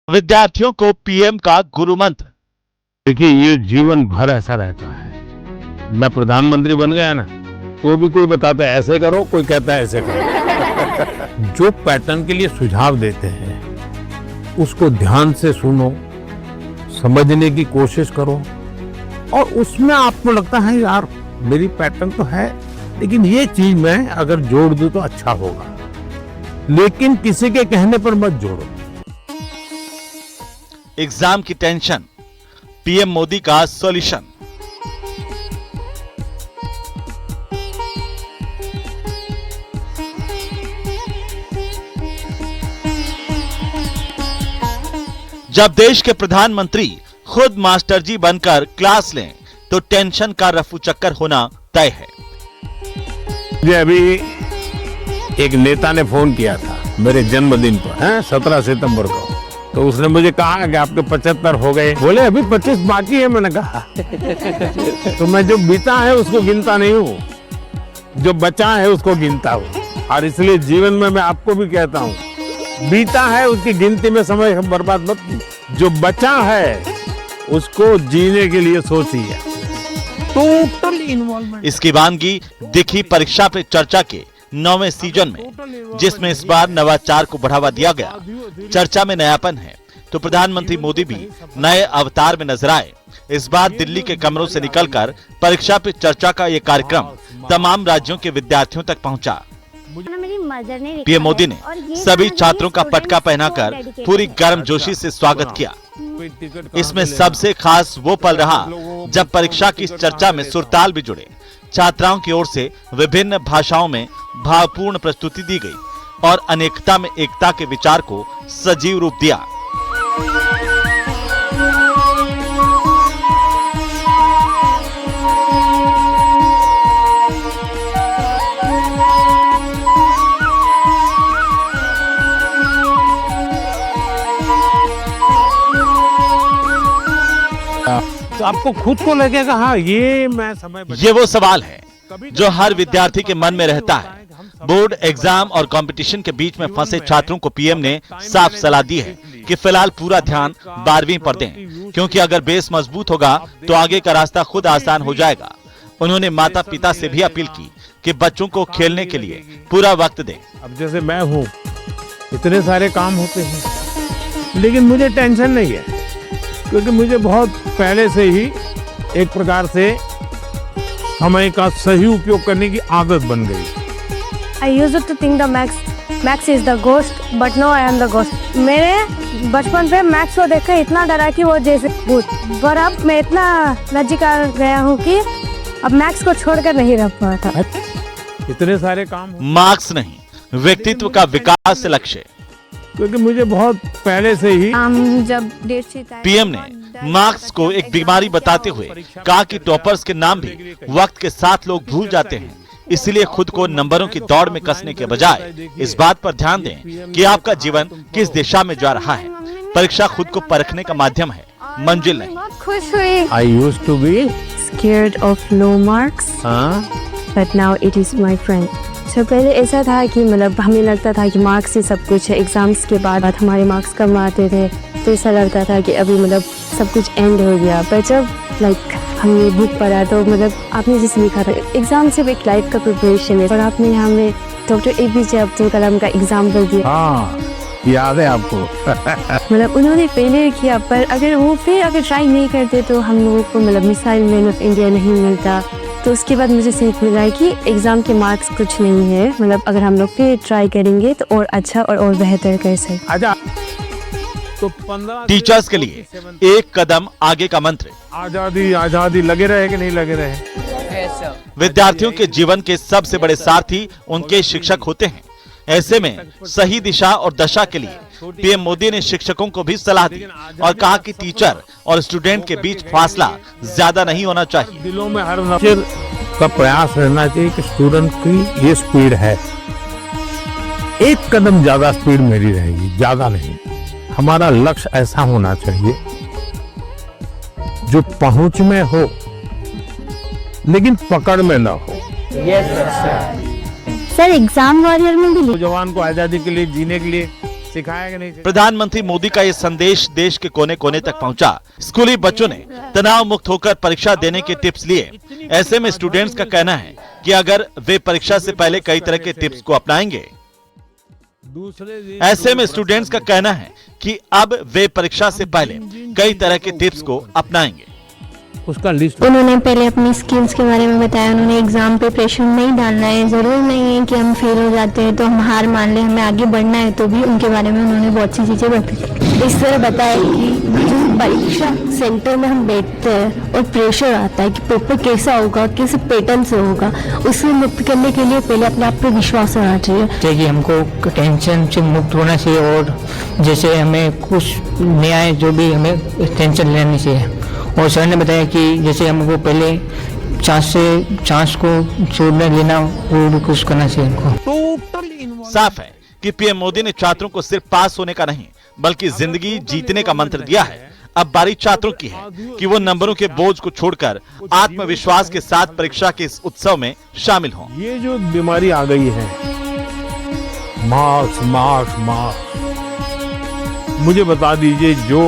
विद्यार्थियों को पीएम का गुरु मंत्र। देखिए, ये जीवन भर ऐसा रहता है। मैं प्रधानमंत्री बन गया ना, तो भी कोई बताता है ऐसे करो, कोई कहता है ऐसे करो। जो पैटर्न के लिए सुझाव देते हैं उसको ध्यान से सुनो, समझने की कोशिश करो, और उसमें आपको लगता है यार मेरी पैटर्न तो है, लेकिन ये चीज मैं अगर जोड़ दूं तो अच्छा होगा, लेकिन किसी के कहने पर मत जोड़ो। एग्जाम की टेंशन, पीएम मोदी का सॉल्यूशन। जब देश के प्रधानमंत्री खुद मास्टर जी बनकर क्लास लें तो टेंशन का रफू चक्कर होना तय है। मुझे अभी एक नेता ने फोन किया था मेरे जन्मदिन पर, 17 सितंबर को। तो उसने मुझे कहा कि आपके 75 हो गए। बोले अभी 25 बाकी है। मैंने कहा तो मैं जो बीता है उसको गिनता नहीं हूँ, जो बचा है उसको गिनता हूँ। और इसलिए जीवन में मैं आपको भी कहता हूँ, बीता है उसकी गिनती में समय बर्बाद मत कीजिए, जो बचा है उसको जीने के लिए सोचिए। Total involvement. इसकी वानगी दिखी परीक्षा पे चर्चा के 9वें सीजन में, जिसमें इस बार नवाचार को बढ़ावा दिया गया। चर्चा में नयापन है तो प्रधानमंत्री मोदी भी नए अवतार में नजर आए। इस बार दिल्ली के कमरों से निकलकर परीक्षा पे चर्चा का ये कार्यक्रम तमाम राज्यों के विद्यार्थियों तक पहुंचा। पीएम मोदी ने सभी छात्रों का पटका पहनाकर पूरी गर्मजोशी से स्वागत किया। इसमें सबसे खास वो पल रहा जब परीक्षा की चर्चा में सुरताल भी जुड़े। छात्राओं की ओर से विभिन्न भाषाओं में भावपूर्ण प्रस्तुति दी गई और अनेकता में एकता के विचार को सजीव रूप दिया। तो आपको खुद को लगेगा हाँ ये मैं समय ये वो सवाल है जो हर विद्यार्थी के मन में रहता है। बोर्ड एग्जाम और कंपटीशन के बीच में फंसे छात्रों को पीएम ने साफ सलाह दी है कि फिलहाल पूरा ध्यान 12वीं पर दें, क्योंकि अगर बेस मजबूत होगा तो आगे का रास्ता खुद आसान हो जाएगा। उन्होंने माता पिता से भी अपील की कि बच्चों को खेलने के लिए पूरा वक्त दें। अब जैसे मैं हूँ, इतने सारे काम होते हैं, लेकिन मुझे टेंशन नहीं है, क्योंकि मुझे बहुत पहले से ही एक प्रकार से समय का सही उपयोग करने की आदत बन गई। I used to think the Max is the ghost, but now I am the ghost. मेरे बचपन पे मैक्स को देखकर इतना डरा कि वो जैसे भूत, पर अब मैं इतना नज़दीक गया हूँ कि अब मैक्स को छोड़कर नहीं रह पाता। इतने सारे काम, मार्क्स नहीं, व्यक्तित्व का विकास लक्ष्य। क्योंकि मुझे बहुत पहले से ही जब पीएम ने मार्क्स को एक बीमारी बताते हुए कहा कि टॉपर्स के नाम भी वक्त के साथ लोग भूल जाते हैं, इसलिए खुद को नंबरों की दौड़ में कसने के बजाय इस बात पर ध्यान दें कि आपका जीवन किस दिशा में जा रहा है। परीक्षा खुद को परखने का माध्यम है, मंजिल नहीं। खुश हुई। I used to be Scared of low marks, but now it is my friend. तो पहले ऐसा था कि मतलब हमें लगता था कि मार्क्स ही सब कुछ है। एग्जाम्स के बाद हमारे मार्क्स कम आते थे तो ऐसा लगता था कि अभी मतलब सब कुछ एंड हो गया। पर जब हमने बुक पढ़ा तो मतलब आपने जैसे लिखा था एग्जाम सिर्फ एक लाइफ का प्रिपरेशन है, और आपने हमें डॉक्टर APJ अब्दुल कलाम का एग्जाम्पल दिया। हाँ, याद है आपको। मतलब उन्होंने पहले किया, पर अगर वो फिर अगर ट्राई नहीं करते तो हम लोगों को मतलब मिसाइल मैन ऑफ इंडिया नहीं मिलता। तो उसके बाद मुझे सीख मिला है कि एग्जाम के मार्क्स कुछ नहीं है, मतलब अगर हम लोग फिर ट्राई करेंगे तो और अच्छा और बेहतर कर सकते। तो 15 टीचर्स के लिए एक कदम आगे का मंत्र, आजादी आजादी। लगे रहे कि नहीं लगे रहे? विद्यार्थियों के जीवन के सबसे बड़े सारथी उनके शिक्षक होते हैं। ऐसे में सही दिशा और दशा के लिए पीएम मोदी ने शिक्षकों को भी सलाह दी और कहा कि टीचर और स्टूडेंट के बीच फासला ज्यादा नहीं होना चाहिए। दिलों में हर टीचर का प्रयास रहना चाहिए कि स्टूडेंट की ये स्पीड है, एक कदम ज्यादा स्पीड मेरी रहेगी, ज्यादा नहीं। हमारा लक्ष्य ऐसा होना चाहिए जो पहुंच में हो लेकिन पकड़ में ना हो। सर एग्जाम वॉरियर में भी नौजवान को आजादी के लिए जीने के लिए सिखाया कि नहीं? प्रधानमंत्री मोदी का ये संदेश देश के कोने कोने तक पहुंचा। स्कूली बच्चों ने तनाव मुक्त होकर परीक्षा देने के टिप्स लिए। ऐसे में स्टूडेंट्स का कहना है कि अगर वे परीक्षा से पहले कई तरह के टिप्स को अपनाएंगे, ऐसे में स्टूडेंट्स का कहना है कि अब वे परीक्षा से पहले कई तरह के टिप्स को अपनाएंगे। उसका लिस्ट उन्होंने पहले अपनी स्किल्स के बारे में बताया। उन्होंने एग्जाम पे प्रेशर नहीं डालना है, जरूर नहीं है कि हम फेल हो जाते हैं तो हम हार मान लें, हमें आगे बढ़ना है, तो भी उनके बारे में उन्होंने बहुत सी चीज़ें बताई। इस तरह बताया कि जो परीक्षा सेंटर में हम बैठते हैं और प्रेशर आता है कि पेपर कैसा होगा, किस पैटर्न से होगा, उससे मुक्त करने के लिए पहले अपने आप पे विश्वास होना चाहिए। जैसे कि हमको टेंशन से मुक्त होना चाहिए और जैसे हमें कुछ नया है जो भी हमें टेंशन लेनी चाहिए। और सर ने बताया कि जैसे हमको पहले चांस को छोड़ने लेना वो कुछ करना चाहिए हमको। साफ है कि पीएम मोदी ने छात्रों को सिर्फ पास होने का नहीं बल्कि जिंदगी जीतने का मंत्र दिया है। अब बारी छात्रों की है कि वो नंबरों के बोझ को छोड़कर आत्मविश्वास के साथ परीक्षा के इस उत्सव में शामिल हों। ये जो बीमारी आ गई है, मार्क्स, मुझे बता दीजिए जो